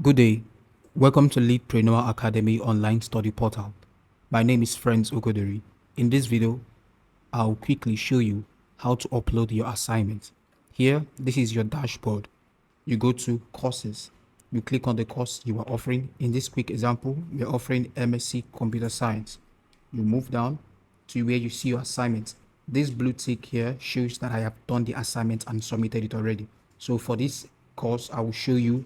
Good day. Welcome to Leadpreneur Academy online study portal. My name is Friends Ugoderi. In this video, I'll quickly show you how to upload your assignment. Here, this is your dashboard. You go to courses. You click on the course you are offering. In this quick example, we're offering MSc Computer Science. You move down to where you see your assignment. This blue tick here shows that I have done the assignment and submitted it already. So for this course, I will show you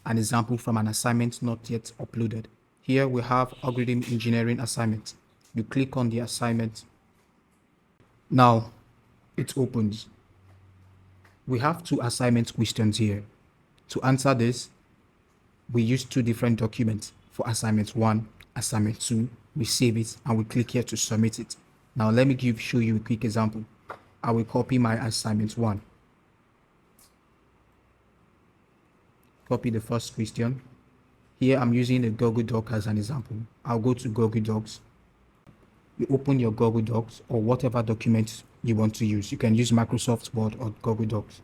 an example from an assignment not yet uploaded. Here we have algorithm engineering assignment. You click on the assignment. Now it opens. We have two assignment questions here. To answer this, we use two different documents. For assignment 1, assignment 2, we save it and we click here to submit it. Now let me show you a quick example. I will copy my assignment 1. Copy the first question. Here I'm using the Google Doc as an example. I'll go to Google Docs. You open your Google Docs or whatever document you want to use. You can use Microsoft Word or Google Docs.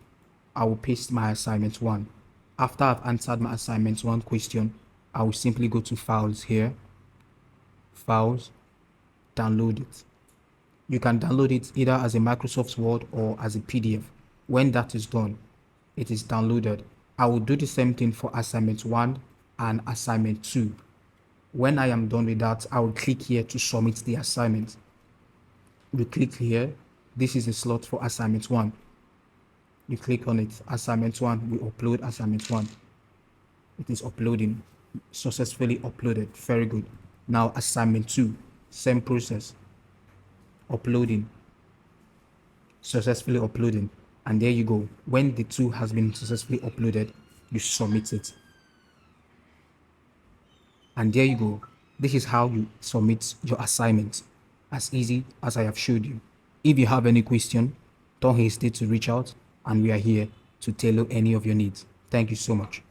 I will paste my assignment 1. After I've answered my assignment 1 question, I will simply go to Files here. Files, download it. You can download it either as a Microsoft Word or as a PDF. When that is done, it is downloaded. I will do the same thing for assignment 1 and assignment 2. When I am done with that, I will click here to submit the assignment. You click here. This is a slot for assignment 1. You click on it. Assignment 1, we upload assignment 1. It is uploading. Successfully uploaded. Very good. Now assignment 2, same process. Uploading. Successfully uploading. And there you go. When the 2 has been successfully uploaded, you submit it. And there you go. This is how you submit your assignment. As easy as I have showed you. If you have any question, don't hesitate to reach out and we are here to tailor any of your needs. Thank you so much.